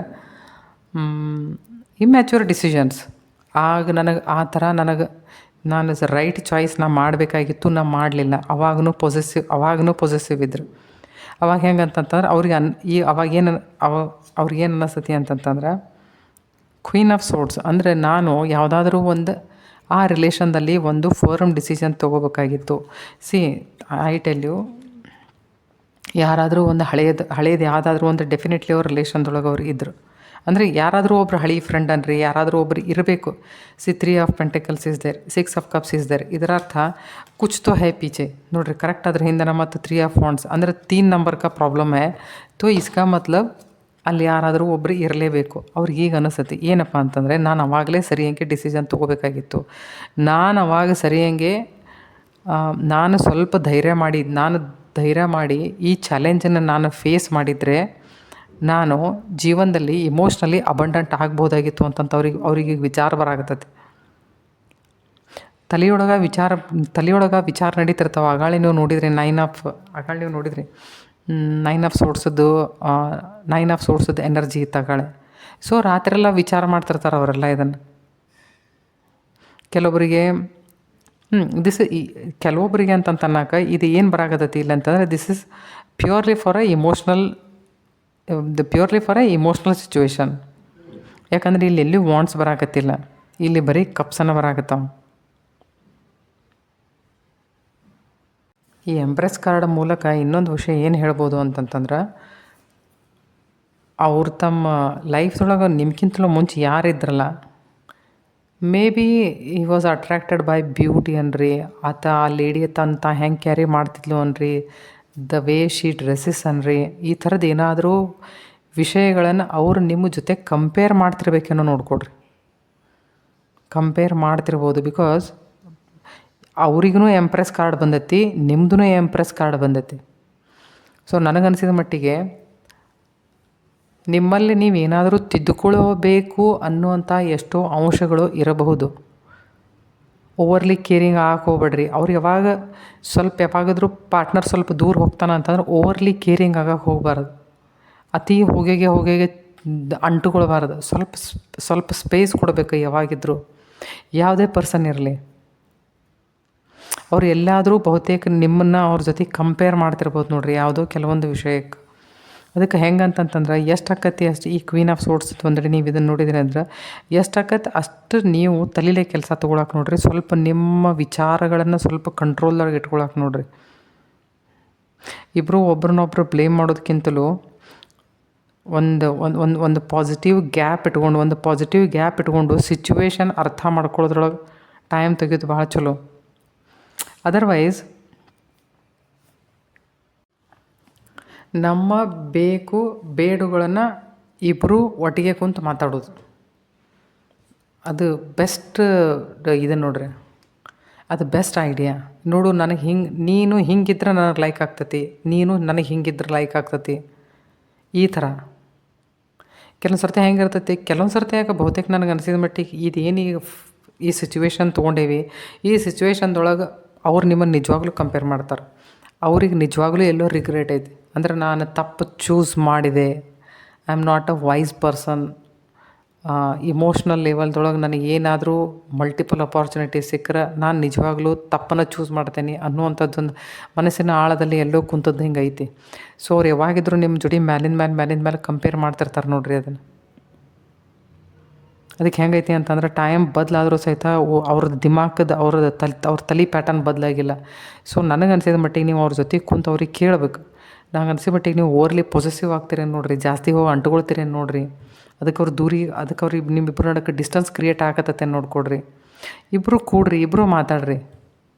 ಇಮ್ಯಾಚೂರ್ ಡಿಸಿಷನ್ಸ್. ಆಗ ನಾನು ರೈಟ್ ಚಾಯ್ಸ್ ಮಾಡಬೇಕಾಗಿತ್ತು, ನಾ ಮಾಡಲಿಲ್ಲ. ಅವಾಗೂ ಪೊಸೆಸಿವ್ ಇದ್ರು. ಅವಾಗ ಹೆಂಗೆ ಅಂತಂತಂದ್ರೆ, ಅವ್ರಿಗೇನು ಅನ್ನಿಸ್ತತಿ ಅಂತಂತಂದ್ರೆ, ಕ್ವೀನ್ ಆಫ್ ಸೋರ್ಡ್ಸ್. ಅಂದರೆ ನಾನು ಯಾವುದಾದ್ರೂ ಆ ರಿಲೇಷನ್ದಲ್ಲಿ ಒಂದು ಫರ್ಮ್ ಡಿಸಿಷನ್ ತೊಗೋಬೇಕಾಗಿತ್ತು. ಐ ಟೆಲ್ ಯು, ಯಾರಾದರೂ ಒಂದು ಹಳೇದು ಯಾವುದಾದ್ರೂ ಒಂದು ಡೆಫಿನೆಟ್ಲಿ ಅವ್ರ ರಿಲೇಷನ್ದೊಳಗೆ ಅವ್ರು ಇದ್ದರು ಅಂದರೆ, ಯಾರಾದರೂ ಒಬ್ರು ಹಳಿ ಫ್ರೆಂಡ್ ಅನ್ರಿ, ಯಾರಾದರೂ ಒಬ್ರು ಇರಬೇಕು. 3 of pentacles is there, 6 of cups is there. ಇದರ ಅರ್ಥ ಕುಚ್ ತೋ ಹೈ ಪೀಚೆ. ನೋಡಿರಿ, ಕರೆಕ್ಟ್ ಅದ್ರ ಹಿಂದೆ ಮತ್ತು 3 ಆಫ್ ವಾಂಡ್ಸ್ ಅಂದರೆ 3 ನಂಬರ್ ಕಾ ಪ್ರಾಬ್ಲಮ್ ಹೈ. ತೋ ಇಸ್ಕಾ ಮತ್ಲಬ್ ಅಲ್ಲಿ ಯಾರಾದರೂ ಒಬ್ಬರು ಇರಲೇಬೇಕು. ಅವ್ರಿಗೆ ಈಗ ಅನಿಸ್ತತಿ ಏನಪ್ಪ ಅಂತಂದರೆ, ನಾನು ಅವಾಗಲೇ ಸರಿಯಂಗೆ ಡಿಸಿಷನ್ ತೊಗೋಬೇಕಾಗಿತ್ತು. ನಾನು ಅವಾಗ ಸರಿಯಂಗೆ ನಾನು ಸ್ವಲ್ಪ ಧೈರ್ಯ ಮಾಡಿ ಈ ಚಾಲೆಂಜನ್ನು ನಾನು ಫೇಸ್ ಮಾಡಿದರೆ ನಾನು ಜೀವನದಲ್ಲಿ ಇಮೋಷ್ನಲಿ ಅಬಂಡೆಂಟ್ ಆಗ್ಬೋದಾಗಿತ್ತು ಅಂತಂತ ಅವ್ರಿಗೆ ವಿಚಾರ ಬರಾಕತ್ತೈತಿ. ತಲೆಯೊಳಗೆ ವಿಚಾರ ನಡೀತಿರ್ತಾವೆ. ಆಗಾಳೆ ನೀವು ನೋಡಿದ್ರಿ 9 ಆಫ್, ಆಗಾಳೆ ನೀವು ನೋಡಿದ್ರಿ ನೈನ್ ಆಫ್ ಸೋರ್ಸದ್ದು ಎನರ್ಜಿ ತಗೊಳ್ಳೆ. ಸೊ ರಾತ್ರಿಯೆಲ್ಲ ವಿಚಾರ ಮಾಡ್ತಿರ್ತಾರೆ ಅವರೆಲ್ಲ ಇದನ್ನು. ಕೆಲವೊಬ್ಬರಿಗೆ ಕೆಲವೊಬ್ಬರಿಗೆ ಅಂತನ್ನಕ ಇದು ಏನು ಬರಾಕತ್ತೈತಿ ಇಲ್ಲ ಅಂತಂದರೆ this is purely for A emotional situation. ಯಾಕಂದ್ರೆ ಇಲ್ಲಿ ಎಲ್ಲಿ ವಾಂಟ್ಸ್ ಬರಾಕತ್ತಿಲ್ಲ, ಇಲ್ಲಿ ಬರೀ ಕಪ್ಸನ ಬರಾಕತ್ತಾವ. ಈ ಎಂಪ್ರೆಸ್ ಕಾರ್ಡ್ ಮೂಲಕ ಇನ್ನೊಂದು ವಿಷಯ ಏನು ಹೇಳ್ಬೋದು ಅಂತಂತಂದ್ರೆ, ಅವ್ರು ತಮ್ಮ ಲೈಫ್ದೊಳಗೆ ನಿಮ್ಗಿಂತಲೂ ಮುಂಚೆ ಯಾರಿದ್ರಲ್ಲ, ಮೇ ಬಿ ಈ ವಾಸ್ ಅಟ್ರಾಕ್ಟೆಡ್ ಬೈ ಬ್ಯೂಟಿ ಅನ್ರಿ, ಆತ ಆ ಲೇಡಿ ತಾ ಹೆಂಗೆ ಕ್ಯಾರಿ ಮಾಡ್ತಿದ್ಲು ಅನ್ರಿ, ದ ವೇ ಶಿ ಡ್ರೆಸ್ಸಸ್ ಅನ್ರಿ, ಈ ಥರದ್ದು ಏನಾದರೂ ವಿಷಯಗಳನ್ನು ಅವ್ರು ನಿಮ್ಮ ಜೊತೆ ಕಂಪೇರ್ ಮಾಡ್ತಿರ್ಬೇಕೇನೋ ನೋಡ್ಕೊಡ್ರಿ. ಕಂಪೇರ್ ಮಾಡ್ತಿರ್ಬೋದು. ಬಿಕಾಸ್ ಅವ್ರಿಗೂ ಎಂಪ್ರೆಸ್ ಕಾರ್ಡ್ ಬಂದೈತಿ, ನಿಮ್ದು ಎಂಪ್ರೆಸ್ ಕಾರ್ಡ್ ಬಂದೈತಿ. ಸೊ ನನಗನ್ಸಿದ ಮಟ್ಟಿಗೆ ನಿಮ್ಮಲ್ಲಿ ನೀವೇನಾದರೂ ತಿದ್ದುಕೊಳ್ಳಬೇಕು ಅನ್ನುವಂಥ ಎಷ್ಟೋ ಅಂಶಗಳು ಇರಬಹುದು. ಓವರ್ಲಿ ಕೇರಿಂಗ್ ಆಗಕ್ಕೆ ಹೋಗ್ಬೇಡ್ರಿ. ಅವ್ರು ಯಾವಾಗಾದರೂ ಪಾರ್ಟ್ನರ್ ಸ್ವಲ್ಪ ದೂರ ಹೋಗ್ತಾನೆ ಅಂತಂದ್ರೆ ಓವರ್ಲಿ ಕೇರಿಂಗ್ ಆಗಕ್ಕೆ ಹೋಗಬಾರ್ದು. ಅತಿ ಹೊಗೆಗೆ ಅಂಟುಕೊಳ್ಬಾರ್ದು. ಸ್ವಲ್ಪ ಸ್ಪೇಸ್ ಕೊಡಬೇಕು ಯಾವಾಗಿದ್ದರೂ. ಯಾವುದೇ ಪರ್ಸನ್ ಇರಲಿ, ಅವ್ರು ಎಲ್ಲಾದರೂ ಬಹುತೇಕ ನಿಮ್ಮನ್ನು ಅವ್ರ ಜೊತೆ ಕಂಪೇರ್ ಮಾಡ್ತಿರ್ಬೋದು ನೋಡ್ರಿ, ಯಾವುದೋ ಕೆಲವೊಂದು ವಿಷಯಕ್ಕೆ. ಅದಕ್ಕೆ ಹೆಂಗೆ ಅಂತಂತಂದ್ರೆ ಎಷ್ಟು ಆಕತಿ ಅಷ್ಟು, ಈ ಕ್ವೀನ್ ಆಫ್ ಸೋರ್ಸ್ ಒಂದೆಡೆ ನೀವು ಇದನ್ನು ನೋಡಿದ್ರಿ ಅಂದ್ರೆ ಎಷ್ಟು ಆಕತಿ ಅಷ್ಟು ನೀವು ತಲೆಲೇ ಕೆಲಸ ತೊಗೊಳಕ್ಕೆ ನೋಡ್ರಿ. ಸ್ವಲ್ಪ ನಿಮ್ಮ ವಿಚಾರಗಳನ್ನು ಸ್ವಲ್ಪ ಕಂಟ್ರೋಲ್ದಾಗ ಇಟ್ಕೊಳಕ್ಕೆ ನೋಡ್ರಿ. ಇಬ್ಬರು ಒಬ್ರನ್ನೊಬ್ರು ಬ್ಲೇಮ್ ಮಾಡೋದಕ್ಕಿಂತಲೂ ಒಂದು ಪಾಸಿಟಿವ್ ಗ್ಯಾಪ್ ಇಟ್ಕೊಂಡು ಸಿಚುವೇಶನ್ ಅರ್ಥ ಮಾಡ್ಕೊಳ್ಳೋದ್ರೊಳಗೆ ಟೈಮ್ ತೆಗೆದು ಭಾಳ ಚಲೋ. ಅದರ್ವೈಸ್ ನಮ್ಮ ಬೇಡುಗಳನ್ನು ಇಬ್ಬರು ಒಟ್ಟಿಗೆ ಕುಂತು ಮಾತಾಡೋದು ಅದು ಬೆಸ್ಟ್. ಇದು ನೋಡ್ರಿ, ಅದು ಬೆಸ್ಟ್ ಐಡಿಯಾ. ನೋಡು, ನೀನು ಹಿಂಗಿದ್ರೆ ನನಗೆ ಲೈಕ್ ಆಗ್ತತಿ, ನೀನು ನನಗೆ ಹಿಂಗಿದ್ರೆ ಲೈಕ್ ಆಗ್ತತಿ. ಈ ಥರ ಕೆಲವೊಂದು ಸರ್ತಿ ಹೆಂಗಿರ್ತೈತಿ, ಕೆಲವೊಂದು ಸರ್ತಿ ಯಾಕೆ ಬಹುತೇಕ ನನಗೆ ಅನಿಸಿದ ಮಟ್ಟಿಗೆ ಇದೇನು ಈ ಸಿಚುವೇಶನ್ ತೊಗೊಂಡೇವಿ, ಈ ಸಿಚುವೇಶನ್ದೊಳಗೆ ಅವ್ರು ನಿಮ್ಮನ್ನು ನಿಜವಾಗ್ಲೂ ಕಂಪೇರ್ ಮಾಡ್ತಾರೆ. ಅವ್ರಿಗೆ ನಿಜವಾಗ್ಲೂ ಎಲ್ಲೋ ರಿಗ್ರೆಟ್ ಐತಿ. ಅಂದರೆ ನಾನು ತಪ್ಪು ಚೂಸ್ ಮಾಡಿದೆ, I am not a wise person. Emotional ಲೆವೆಲ್ದೊಳಗೆ ನನಗೆ ಏನಾದರೂ ಮಲ್ಟಿಪಲ್ ಅಪಾರ್ಚುನಿಟಿ ಸಿಕ್ಕರೆ ನಾನು ನಿಜವಾಗ್ಲೂ ತಪ್ಪನ್ನು ಚೂಸ್ ಮಾಡ್ತೇನೆ ಅನ್ನುವಂಥದ್ದೊಂದು ಮನಸ್ಸಿನ ಆಳದಲ್ಲಿ ಎಲ್ಲೋ ಕುಂತದ್ದು ಹಿಂಗೆ ಐತಿ. ಸೊ ಅವ್ರು ಯಾವಾಗಿದ್ದರೂ ನಿಮ್ಮ ಜೋಡಿ ಮ್ಯಾಲಿನ ಮೇಲೆ ಕಂಪೇರ್ ಮಾಡ್ತಿರ್ತಾರೆ ನೋಡ್ರಿ. ಅದನ್ನು ಅದಕ್ಕೆ ಹೆಂಗೈತಿ ಅಂತಂದ್ರೆ ಟೈಮ್ ಬದಲಾದರೂ ಸಹಿತ ಅವ್ರದ್ದು ದಿಮಾಕದ ಅವ್ರ ತಲೆ ಪ್ಯಾಟರ್ನ್ ಬದಲಾಗಿಲ್ಲ. ಸೊ ನನಗೆ ಅನಿಸಿದ ಮಟ್ಟಿಗೆ ನೀವು ಅವ್ರ ಜೊತೆ ಕುಂತು ಅವ್ರಿಗೆ ಕೇಳಬೇಕು. ನಂಗೆ ಅನಿಸಿದ ಮಟ್ಟಿಗೆ ನೀವು ಓವರ್ಲಿ ಪೊಸೆಸಿವ್ ಆಗ್ತೀರೇನು ನೋಡ್ರಿ, ಜಾಸ್ತಿ ಹೋಗಿ ಅಂಟುಕೊಳ್ತೀರೇನು ನೋಡ್ರಿ. ಅದಕ್ಕೆ ಅವ್ರಿಗೆ ನಿಮ್ಮಿಬ್ಬರು ನಡಕ್ಕೆ ಡಿಸ್ಟೆನ್ಸ್ ಕ್ರಿಯೇಟ್ ಆಗತ್ತತೆ ನೋಡ್ಕೊಡ್ರಿ. ಇಬ್ಬರು ಕೂಡ್ರಿ, ಇಬ್ಬರು ಮಾತಾಡ್ರಿ.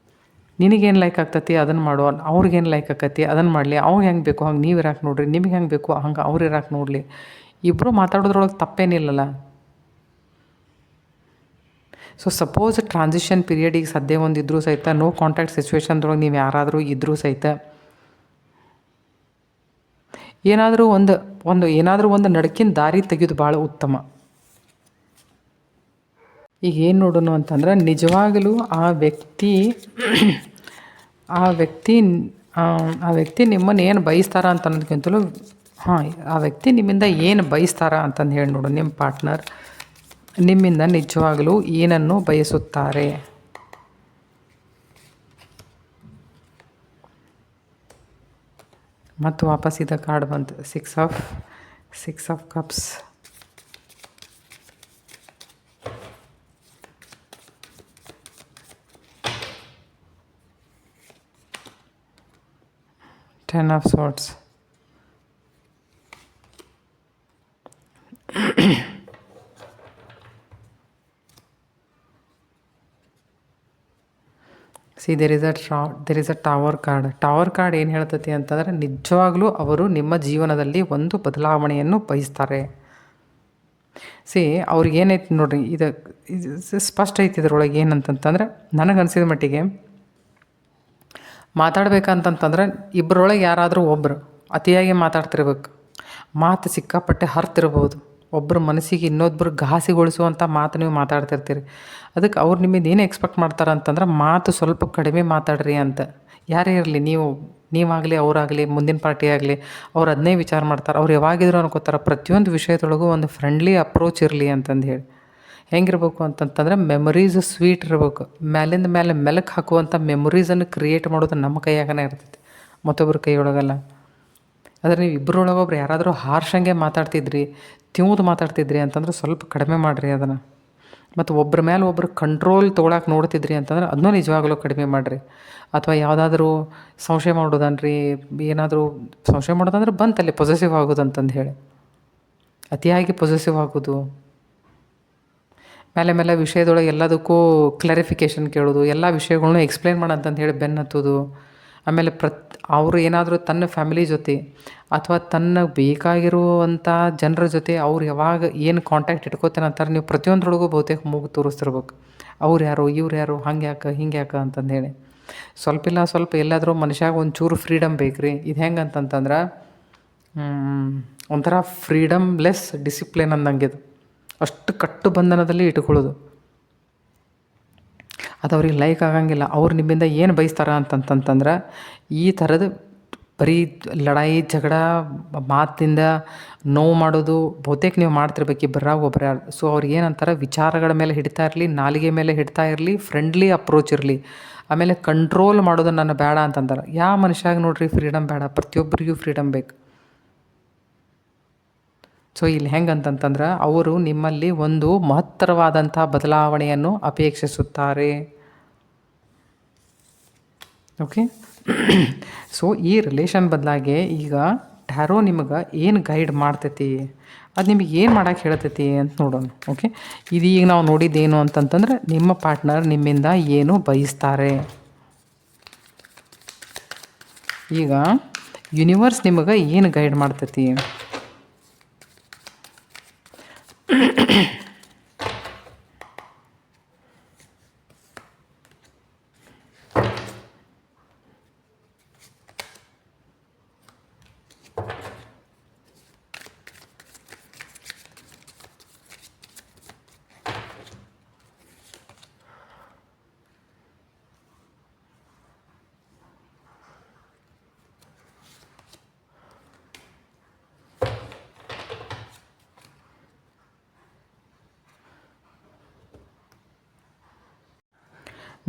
ನಿನಗೇನು ಲೈಕ್ ಆಗ್ತತಿ ಅದನ್ನು ಮಾಡು, ಅವ್ರಿಗೇನು ಲೈಕ್ ಆಕತಿ ಅದನ್ನು ಮಾಡಲಿ. ಅವ್ಗೆ ಹೆಂಗೆ ಬೇಕು ಹಂಗೆ ನೀವು ಇರಾಕೆ ನೋಡ್ರಿ, ನಿಮಗೆ ಹೆಂಗೆ ಬೇಕು ಹಂಗೆ ಅವ್ರು ಇರಾಕೆ ನೋಡಲಿ. ಇಬ್ಬರು ಮಾತಾಡೋದ್ರೊಳಗೆ ತಪ್ಪೇನಿಲ್ಲಲ್ಲ. ಸೊ ಸಪೋಸ್ ಟ್ರಾನ್ಸಿಷನ್ ಪೀರಿಯಡಿಗೆ ಸದ್ಯ ಇದ್ರೂ ಸಹಿತ, ನೋ ಕಾಂಟ್ಯಾಕ್ಟ್ ಸಿಚುವೇಶನ್ದೊಳಗೆ ನೀವು ಯಾರಾದರೂ ಇದ್ದರೂ ಸಹಿತ ಏನಾದರೂ ಒಂದು ನಡಕಿನ ದಾರಿ ತೆಗೆಯೋದು ಭಾಳ ಉತ್ತಮ. ಈಗ ಏನು ನೋಡೋಣ ಅಂತಂದ್ರೆ, ನಿಜವಾಗಲೂ ಆ ವ್ಯಕ್ತಿ ನಿಮ್ಮನ್ನು ಏನು ಬಯಸ್ತಾರ ಅಂತ ಅನ್ನೋದಕ್ಕಿಂತಲೂ ಆ ವ್ಯಕ್ತಿ ನಿಮ್ಮಿಂದ ಏನು ಬಯಸ್ತಾರ ಅಂತಂದು ಹೇಳಿ ನೋಡು. ನಿಮ್ಮ ಪಾರ್ಟ್ನರ್ ನಿಮ್ಮಿಂದ ನಿಜವಾಗಲೂ ಏನನ್ನು ಬಯಸುತ್ತಾರೆ. ಮತ್ತು ವಾಪಸ್ ಇದ ಕಾರ್ಡ್ ಬಂತು, six of cups. Ten of swords. See there is a tower card. Tower card ಏನು ಹೇಳ್ತತಿ ಅಂತಂದರೆ, ನಿಜವಾಗ್ಲೂ ಅವರು ನಿಮ್ಮ ಜೀವನದಲ್ಲಿ ಒಂದು ಬದಲಾವಣೆಯನ್ನು ಬಯಸ್ತಾರೆ. ಸಿ ಅವ್ರಿಗೆ ಏನೈತಿ ನೋಡ್ರಿ, ಇದು ಸ್ಪಷ್ಟ ಐತಿ ಇದ್ರೊಳಗೆ. ಏನಂತಂತಂದ್ರೆ, ನನಗನ್ಸಿದ ಮಟ್ಟಿಗೆ ಮಾತಾಡ್ಬೇಕಂತಂತಂದ್ರೆ ಇಬ್ಬರೊಳಗೆ ಯಾರಾದರೂ ಒಬ್ಬರು ಅತಿಯಾಗಿ ಮಾತಾಡ್ತಿರ್ಬೇಕು. ಮಾತು ಸಿಕ್ಕಾಪಟ್ಟೆ ಹರ್ತಿರ್ಬೋದು. ಒಬ್ಬರು ಮನಸ್ಸಿಗೆ ಇನ್ನೊಬ್ಬರು ಘಾಸಿಗೊಳಿಸುವಂಥ ಮಾತು ನೀವು ಮಾತಾಡ್ತಿರ್ತೀರಿ. ಅದಕ್ಕೆ ಅವ್ರು ನಿಮ್ಮಿಂದ ಏನು ಎಕ್ಸ್ಪೆಕ್ಟ್ ಮಾಡ್ತಾರೆ ಅಂತಂದ್ರೆ, ಮಾತು ಸ್ವಲ್ಪ ಕಡಿಮೆ ಮಾತಾಡ್ರಿ ಅಂತ. ಯಾರೇ ಇರಲಿ, ನೀವಾಗಲಿ ಅವರಾಗಲಿ ಮುಂದಿನ ಪಾರ್ಟಿ ಆಗಲಿ, ಅವ್ರು ಅದನ್ನೇ ವಿಚಾರ ಮಾಡ್ತಾರೆ. ಅವ್ರು ಯಾವಾಗಿದ್ರು ಅನ್ಕೋತಾರೆ ಪ್ರತಿಯೊಂದು ವಿಷಯದೊಳಗೂ ಒಂದು ಫ್ರೆಂಡ್ಲಿ ಅಪ್ರೋಚ್ ಇರಲಿ ಅಂತಂದು ಹೇಳಿ. ಹೆಂಗಿರ್ಬೇಕು ಅಂತಂತಂದ್ರೆ ಮೆಮೊರೀಸ್ ಸ್ವೀಟ್ ಇರ್ಬೇಕು. ಮೇಲಿಂದ ಮೇಲೆ ಮೆಲುಕು ಹಾಕುವಂಥ ಮೆಮೊರೀಸನ್ನು ಕ್ರಿಯೇಟ್ ಮಾಡೋದು ನಮ್ಮ ಕೈಯಾಗನೇ ಇರ್ತೈತಿ, ಮತ್ತೊಬ್ಬರ ಕೈಯೊಳಗಲ್ಲ. ಆದರೆ ನೀವು ಇಬ್ಬರೊಳಗೊಬ್ರು ಯಾರಾದರೂ ಹಾರ್ಷಂಗೆ ಮಾತಾಡ್ತಿದ್ರಿ, ತಿವ್ದು ಮಾತಾಡ್ತಿದ್ರಿ ಅಂತಂದ್ರೆ ಸ್ವಲ್ಪ ಕಡಿಮೆ ಮಾಡಿರಿ ಅದನ್ನು. ಮತ್ತು ಒಬ್ಬರ ಮೇಲೆ ಒಬ್ಬರು ಕಂಟ್ರೋಲ್ ತೊಗೊಳಕ್ಕೆ ನೋಡ್ತಿದ್ರಿ ಅಂತಂದ್ರೆ ಅದನ್ನೂ ನಿಜವಾಗ್ಲೂ ಕಡಿಮೆ ಮಾಡಿರಿ. ಅಥವಾ ಯಾವುದಾದ್ರೂ ಸಂಶಯ ಮಾಡೋದನ್ರಿ, ಏನಾದರೂ ಸಂಶಯ ಮಾಡೋದಂದ್ರೆ ಬಂತಲ್ಲಿ ಪೊಸೆಸಿವ್ ಆಗೋದು ಅಂತಂದು ಹೇಳಿ, ಅತಿಯಾಗಿ ಪೊಸೆಸಿವ್ ಆಗೋದು, ಮೇಲೆ ವಿಷಯದೊಳಗೆ ಎಲ್ಲದಕ್ಕೂ ಕ್ಲಾರಿಫಿಕೇಷನ್ ಕೇಳೋದು, ಎಲ್ಲ ವಿಷಯಗಳ್ನೂ ಎಕ್ಸ್ಪ್ಲೇನ್ ಮಾಡಂತಂದು ಹೇಳಿ ಬೆನ್ನು ಹತ್ತೋದು. ಆಮೇಲೆ ಅವರು ಏನಾದರೂ ತನ್ನ ಫ್ಯಾಮಿಲಿ ಜೊತೆ ಅಥವಾ ತನ್ನ ಬೇಕಾಗಿರುವಂಥ ಜನರ ಜೊತೆ ಅವ್ರು ಯಾವಾಗ ಏನು ಕಾಂಟ್ಯಾಕ್ಟ್ ಇಟ್ಕೋತೇನೆ ಅಂತಾರೆ, ನೀವು ಪ್ರತಿಯೊಂದ್ರೊಳಗೂ ಬಹುತೇಕ ಮೂಗು ತೋರಿಸ್ತಿರ್ಬೇಕು. ಅವ್ರು ಯಾರು, ಇವ್ರು ಯಾರು, ಹಂಗೆ ಯಾಕೆ ಹಿಂಗೆ ಯಾಕೆ ಅಂತಂದು ಹೇಳಿ. ಸ್ವಲ್ಪ ಎಲ್ಲಾದರೂ ಮನುಷ್ಯಾಗ ಒಂಚೂರು ಫ್ರೀಡಮ್ ಬೇಕು ರೀ. ಇದು ಹೆಂಗೆ ಅಂತಂತಂದ್ರೆ ಒಂಥರ ಫ್ರೀಡಮ್ಲೆಸ್ ಡಿಸಿಪ್ಲಿನ್ ಅಂದಂಗೆ ಇದು. ಅಷ್ಟು ಕಟ್ಟು ಬಂಧನದಲ್ಲಿ ಇಟ್ಕೊಳ್ಳೋದು ಅದು ಅವ್ರಿಗೆ ಲೈಕ್ ಆಗಂಗಿಲ್ಲ. ಅವ್ರು ನಿಮ್ಮಿಂದ ಏನು ಬಯಸ್ತಾರೆ ಅಂತಂತಂದ್ರೆ ಈ ಥರದ ಬರೀ ಲಡಾಯಿ ಜಗಳ ಮಾತಿಂದ ನೋವು ಮಾಡೋದು ಬಹುತೇಕ ನೀವು ಮಾಡ್ತಿರ್ಬೇಕು ಇಬ್ಬರಾಗ ಒಬ್ಬರ. ಸೊ ಅವ್ರಿಗೆ ಏನಂತಾರೆ, ವಿಚಾರಗಳ ಮೇಲೆ ಹಿಡಿತಾ ಇರಲಿ, ನಾಲಿಗೆ ಮೇಲೆ ಹಿಡ್ತಾ ಇರಲಿ, ಫ್ರೆಂಡ್ಲಿ ಅಪ್ರೋಚ್ ಇರಲಿ. ಆಮೇಲೆ ಕಂಟ್ರೋಲ್ ಮಾಡೋದು ನನ್ನ ಬೇಡ ಅಂತಂತಾರೆ. ಯಾವ ಮನುಷ್ಯಾಗ ನೋಡ್ರಿ ಫ್ರೀಡಮ್ ಬೇಡ, ಪ್ರತಿಯೊಬ್ಬರಿಗೂ ಫ್ರೀಡಮ್ ಬೇಕು. ಸೊ ಇಲ್ಲಿ ಹೆಂಗೆ ಅಂತಂತಂದ್ರೆ ಅವರು ನಿಮ್ಮಲ್ಲಿ ಒಂದು ಮಹತ್ತರವಾದಂಥ ಬದಲಾವಣೆಯನ್ನು ಅಪೇಕ್ಷಿಸುತ್ತಾರೆ. ಓಕೆ. ಸೊ ಈ ರಿಲೇಷನ್ ಬದಲಾಗಿ ಈಗ ಟ್ಯಾರೋ ನಿಮಗೆ ಏನು ಗೈಡ್ ಮಾಡ್ತೈತಿ, ಅದು ನಿಮಗೆ ಏನು ಮಾಡೋಕ್ಕೆ ಹೇಳ್ತೈತಿ ಅಂತ ನೋಡೋಣ. ಓಕೆ. ಇದೀಗ ನಾವು ನೋಡಿದ್ದೇನು ಅಂತಂತಂದ್ರೆ ನಿಮ್ಮ ಪಾರ್ಟ್ನರ್ ನಿಮ್ಮಿಂದ ಏನು ಬಯಸ್ತಾರೆ. ಈಗ ಯೂನಿವರ್ಸ್ ನಿಮಗೆ ಏನು ಗೈಡ್ ಮಾಡ್ತೈತಿ.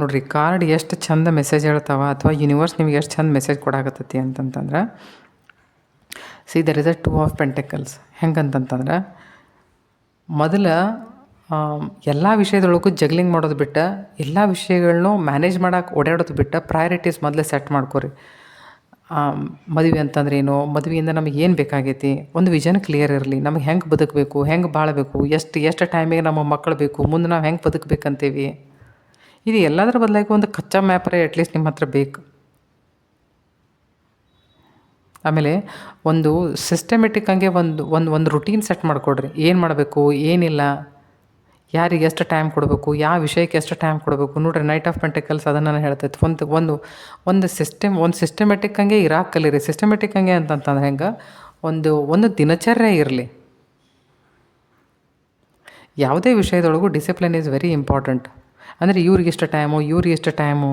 ನೋಡಿರಿ, ಕಾರ್ಡ್ ಎಷ್ಟು ಚಂದ ಮೆಸೇಜ್ ಹೇಳ್ತಾವ ಅಥವಾ ಯೂನಿವರ್ಸ್ ನಿಮ್ಗೆ ಎಷ್ಟು ಚಂದ ಮೆಸೇಜ್ ಕೊಡಾಕತ್ತೈತಿ ಅಂತಂತಂದ್ರೆ, there is a 2 of pentacles. ಹೆಂಗಂತಂತಂದ್ರೆ ಮೊದಲ ಎಲ್ಲ ವಿಷಯದೊಳಗೂ ಜಗ್ಲಿಂಗ್ ಮಾಡೋದು ಬಿಟ್ಟು, ಎಲ್ಲ ವಿಷಯಗಳನ್ನೂ ಮ್ಯಾನೇಜ್ ಮಾಡೋಕೆ ಓಡಾಡೋದು ಬಿಟ್ಟು ಪ್ರಯಾರಿಟೀಸ್ ಮೊದಲೇ ಸೆಟ್ ಮಾಡ್ಕೊರಿ. ಮದುವೆ ಅಂತಂದ್ರೆ ಏನು, ಮದುವೆಯಿಂದ ನಮಗೆ ಏನು ಬೇಕಾಗೈತಿ, ಒಂದು ವಿಷನ್ ಕ್ಲಿಯರ್ ಇರಲಿ. ನಮಗೆ ಹೆಂಗೆ ಬದುಕಬೇಕು, ಹೆಂಗೆ ಬಾಳಬೇಕು, ಎಷ್ಟು ಟೈಮಿಗೆ ನಮ್ಮ ಮಕ್ಕಳು ಬೇಕು, ಮುಂದೆ ನಾವು ಹೆಂಗೆ ಬದುಕಬೇಕಂತೀವಿ, ಇದು ಎಲ್ಲದರ ಬದಲಾಗಿ ಒಂದು ಕಚ್ಚಾ ಮ್ಯಾಪರೇ ಅಟ್ಲೀಸ್ಟ್ ನಿಮ್ಮ ಹತ್ರ ಬೇಕು. ಆಮೇಲೆ ಒಂದು ಸಿಸ್ಟಮೆಟಿಕ್ ಹಂಗೆ ಒಂದು ರುಟೀನ್ ಸೆಟ್ ಮಾಡಿಕೊಡ್ರಿ. ಏನು ಮಾಡಬೇಕು, ಏನಿಲ್ಲ, ಯಾರಿಗೆ ಎಷ್ಟು ಟೈಮ್ ಕೊಡಬೇಕು, ಯಾವ ವಿಷಯಕ್ಕೆ ಎಷ್ಟು ಟೈಮ್ ಕೊಡಬೇಕು. ನೋಡಿರಿ, ನೈಟ್ ಆಫ್ ಪೆಂಟಕಲ್ಸ್ ಅದನ್ನು ನಾನು ಹೇಳ್ತೈತೆ. ಒಂದು ಸಿಸ್ಟಮೆಟಿಕ್ ಹಂಗೆ ಇರಾಕ್ ಕಲೀರಿ. ಸಿಸ್ಟಮೆಟಿಕ್ ಹಂಗೆ ಅಂತಂತಂದ್ರೆ ಹೆಂಗೆ, ಒಂದು ದಿನಚರ್ಯ ಇರಲಿ. ಯಾವುದೇ ವಿಷಯದೊಳಗೂ ಡಿಸಿಪ್ಲಿನ್ ಈಸ್ ವೆರಿ ಇಂಪಾರ್ಟೆಂಟ್. ಅಂದರೆ ಇವ್ರಿಗಿಷ್ಟು ಟೈಮು, ಇವ್ರಿಗಿಷ್ಟು ಟೈಮು.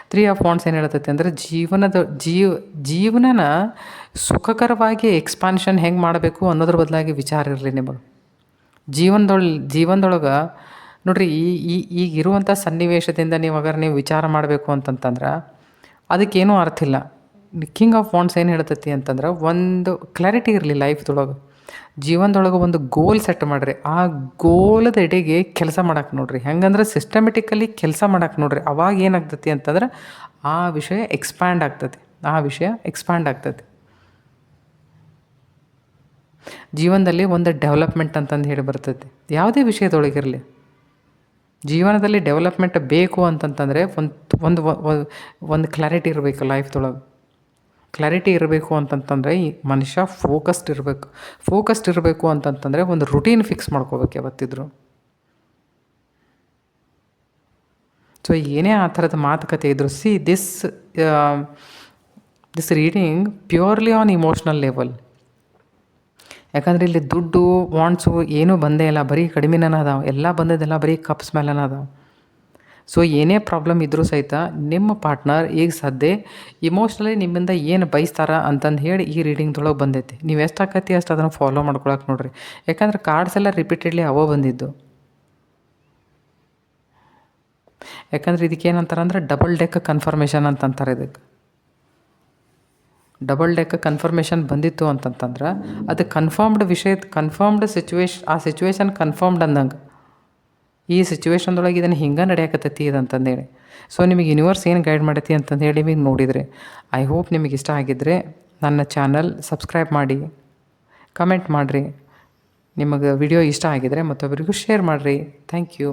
3 ಆಫ್ ವಾಂಡ್ಸ್ ಏನು ಹೇಳ್ತೈತೆ ಅಂದರೆ ಜೀವನನ ಸುಖಕರವಾಗಿ ಎಕ್ಸ್ಪಾನ್ಷನ್ ಹೆಂಗೆ ಮಾಡಬೇಕು ಅನ್ನೋದ್ರ ಬದಲಾಗಿ ವಿಚಾರ ಇರಲಿ ನಿಮಗೆ. ಜೀವನದೊಳಗೆ ನೋಡಿರಿ, ಈಗಿರುವಂಥ ಸನ್ನಿವೇಶದಿಂದ ನೀವು ವಿಚಾರ ಮಾಡಬೇಕು ಅಂತಂತಂದ್ರೆ ಅದಕ್ಕೇನೂ ಅರ್ಥ ಇಲ್ಲ. ಕಿಂಗ್ ಆಫ್ ವಾಂಡ್ಸ್ ಏನು ಹೇಳ್ತೈತಿ ಅಂತಂದ್ರೆ ಒಂದು ಕ್ಲಾರಿಟಿ ಇರಲಿ ಲೈಫ್ದೊಳಗೆ. ಜೀವನದೊಳಗೆ ಒಂದು ಗೋಲ್ ಸೆಟ್ ಮಾಡಿರಿ. ಆ ಗೋಲದ ಎಡೆಗೆ ಕೆಲಸ ಮಾಡಕ್ಕೆ ನೋಡಿರಿ. ಹೆಂಗಂದ್ರೆ ಸಿಸ್ಟಮೆಟಿಕಲಿ ಕೆಲಸ ಮಾಡಕ್ಕೆ ನೋಡಿರಿ. ಅವಾಗ ಏನಾಗ್ತೈತಿ ಅಂತಂದ್ರೆ ಆ ವಿಷಯ ಎಕ್ಸ್ಪ್ಯಾಂಡ್ ಆಗ್ತೈತಿ. ಜೀವನದಲ್ಲಿ ಒಂದು ಡೆವಲಪ್ಮೆಂಟ್ ಅಂತಂದು ಹೇಳಿ ಬರ್ತೈತಿ. ಯಾವುದೇ ವಿಷಯದೊಳಗಿರಲಿ, ಜೀವನದಲ್ಲಿ ಡೆವಲಪ್ಮೆಂಟ್ ಬೇಕು ಅಂತಂತಂದರೆ ಒಂದು ಕ್ಲಾರಿಟಿ ಇರಬೇಕು ಲೈಫ್ದೊಳಗೆ. ಕ್ಲಾರಿಟಿ ಇರಬೇಕು ಅಂತಂತಂದರೆ ಈ ಮನುಷ್ಯ ಫೋಕಸ್ಡ್ ಇರಬೇಕು ಅಂತಂತಂದರೆ ಒಂದು ರುಟೀನ್ ಫಿಕ್ಸ್ ಮಾಡ್ಕೋಬೇಕು ಯಾವತ್ತಿದ್ರು. ಸೊ ಏನೇ ಆ ಥರದ ಮಾತುಕತೆ ಇದ್ರು, this reading purely on emotional level. ಯಾಕಂದರೆ ಇಲ್ಲಿ ದುಡ್ಡು ವಾಂಡ್ಸು ಏನೂ ಬಂದೇ ಇಲ್ಲ, ಬರೀ ಕಡಿಮೆನೇ ಅದಾವೆ. ಎಲ್ಲ ಬಂದದ್ದೆಲ್ಲ ಬರೀ ಕಪ್ಸ್ ಮೇಲೆನೇ ಅದಾವೆ. ಸೊ ಏನೇ ಪ್ರಾಬ್ಲಮ್ ಇದ್ದರೂ ಸಹಿತ ನಿಮ್ಮ ಪಾರ್ಟ್ನರ್ ಈಗ ಸದ್ಯ ಇಮೋಷ್ನಲಿ ನಿಮ್ಮಿಂದ ಏನು ಬಯಸ್ತಾರ ಅಂತಂದು ಹೇಳಿ ಈ ರೀಡಿಂಗ್ದೊಳಗೆ ಬಂದೈತಿ. ನೀವು ಎಷ್ಟು ಆಕತಿ ಅಷ್ಟು ಅದನ್ನು ಫಾಲೋ ಮಾಡ್ಕೊಳಕ್ಕೆ ನೋಡಿರಿ. ಯಾಕಂದ್ರೆ ಕಾರ್ಡ್ಸ್ ಎಲ್ಲ ರಿಪೀಟೆಡ್ಲಿ ಅವೇ ಬಂದಿದ್ದು. ಯಾಕಂದ್ರೆ ಇದಕ್ಕೆ ಏನಂತಾರೆ ಅಂದ್ರೆ ಡಬಲ್ ಡೆಕ್ ಕನ್ಫರ್ಮೇಷನ್ ಅಂತಂತಾರೆ. ಇದಕ್ಕೆ ಡಬಲ್ ಡೆಕ್ ಕನ್ಫರ್ಮೇಷನ್ ಬಂದಿತ್ತು ಅಂತಂತಂದ್ರೆ ಅದು ಕನ್ಫರ್ಮ್ಡ್ ಕನ್ಫರ್ಮ್ಡ್ ಆ ಸಿಚುವೇಶನ್ ಕನ್ಫರ್ಮ್ಡ್ ಅಂದಂಗೆ. ಈ ಸಿಚುವೇಶನ್ದೊಳಗೆ ಇದನ್ನು ಹಿಂಗೆ ನಡೆಯಕತ್ತೈತಿ ಇದಂತಂದೇಳಿ. ಸೊ ನಿಮಗೆ ಯೂನಿವರ್ಸ್ ಏನು ಗೈಡ್ ಮಾಡೈತಿ ಅಂತಂದೇಳಿ ನಿಮಗೆ ನೋಡಿದರೆ ಐ ಹೋಪ್ ನಿಮಗೆ ಇಷ್ಟ ಆಗಿದ್ದರೆ ನನ್ನ ಚಾನಲ್ ಸಬ್ಸ್ಕ್ರೈಬ್ ಮಾಡಿ, ಕಮೆಂಟ್ ಮಾಡಿರಿ. ನಿಮಗೆ ವಿಡಿಯೋ ಇಷ್ಟ ಆಗಿದರೆ ಮತ್ತೊಬ್ಬರಿಗೂ ಶೇರ್ ಮಾಡಿರಿ. Thank you.